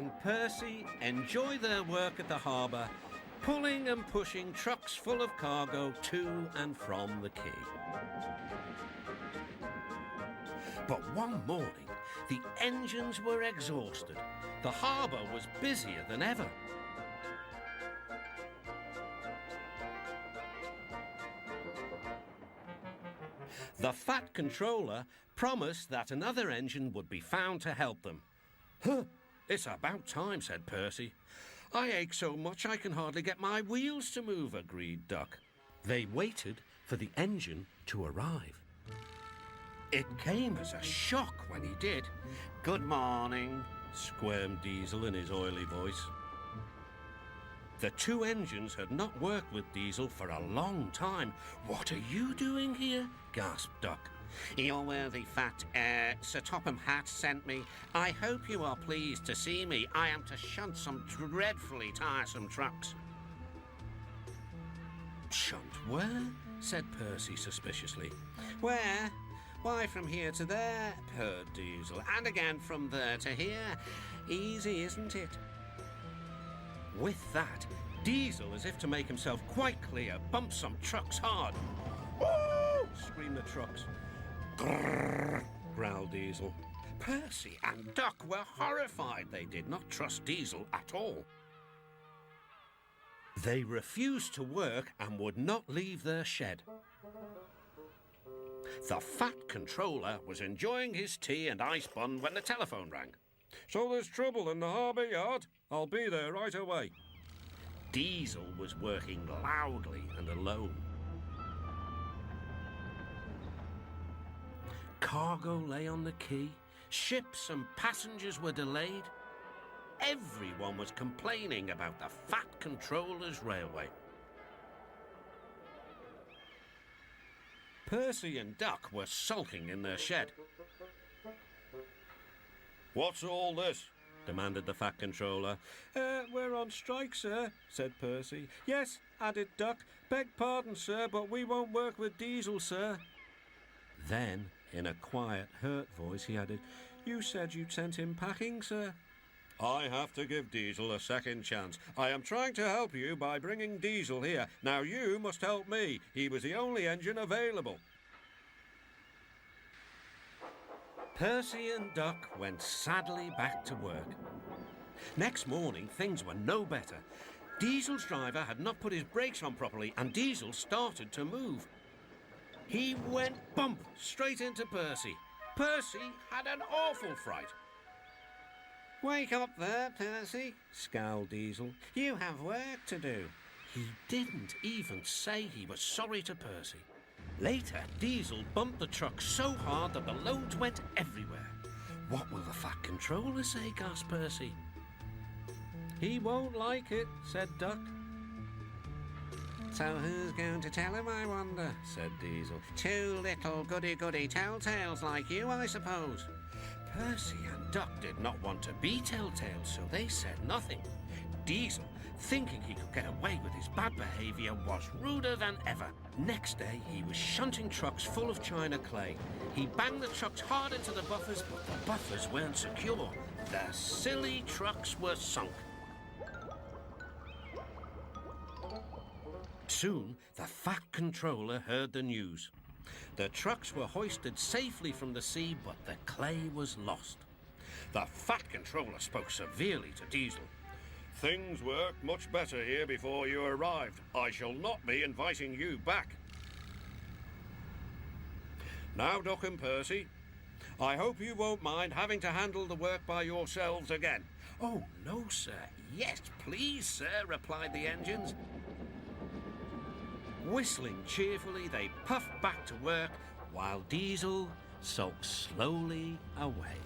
and Percy enjoy their work at the harbour, pulling and pushing trucks full of cargo to and from the quay. But one morning, the engines were exhausted. The harbour was busier than ever. The Fat Controller promised that another engine would be found to help them. "Huh, it's about time," said Percy. "I ache so much I can hardly get my wheels to move," agreed Duck. They waited for the engine to arrive. It came as a shock when he did. "Good morning," squirmed Diesel in his oily voice. The two engines had not worked with Diesel for a long time. "What are you doing here?" gasped Duck. "Your worthy fat, Sir Topham Hatt sent me. I hope you are pleased to see me. I am to shunt some dreadfully tiresome trucks." "Shunt where?" said Percy suspiciously. "Where? Why, from here to there," purred Diesel, "and again from there to here. Easy, isn't it?" With that, Diesel, as if to make himself quite clear, bumped some trucks hard. "Woo!" screamed the trucks. "Grrr!" growled Diesel. Percy and Duck were horrified. They did not trust Diesel at all. They refused to work and would not leave their shed. The Fat Controller was enjoying his tea and ice bun when the telephone rang. "So there's trouble in the harbour yard? I'll be there right away." Diesel was working loudly and alone. Cargo lay on the quay. Ships and passengers were delayed. Everyone was complaining about the Fat Controller's railway. Percy and Duck were sulking in their shed. "What's all this?" demanded the Fat Controller. We're on strike, sir," said Percy. "Yes," added Duck. "Beg pardon, sir, but we won't work with Diesel, sir." Then, in a quiet, hurt voice, he added, "You said you'd sent him packing, sir." "I have to give Diesel a second chance. I am trying to help you by bringing Diesel here. Now you must help me. He was the only engine available." Percy and Duck went sadly back to work. Next morning, things were no better. Diesel's driver had not put his brakes on properly, and Diesel started to move. He went bump straight into Percy. Percy had an awful fright. "Wake up there, Percy," scowled Diesel. "You have work to do." He didn't even say he was sorry to Percy. Later, Diesel bumped the truck so hard that the loads went everywhere. "What will the Fat Controller say?" gasped Percy. "He won't like it," said Duck. "So who's going to tell him, I wonder?" said Diesel. "Two little goody-goody telltales like you, I suppose." Percy and Duck did not want to be telltales, so they said nothing. Diesel, thinking he could get away with his bad behaviour, was ruder than ever. Next day, he was shunting trucks full of china clay. He banged the trucks hard into the buffers, but the buffers weren't secure. The silly trucks were sunk. Soon, the Fat Controller heard the news. The trucks were hoisted safely from the sea, but the clay was lost. The Fat Controller spoke severely to Diesel. "Things worked much better here before you arrived. I shall not be inviting you back. Now, Duck and Percy, I hope you won't mind having to handle the work by yourselves again." "Oh, no, sir. Yes, please, sir," replied the engines. Whistling cheerfully, they puffed back to work, while Diesel sulked slowly away.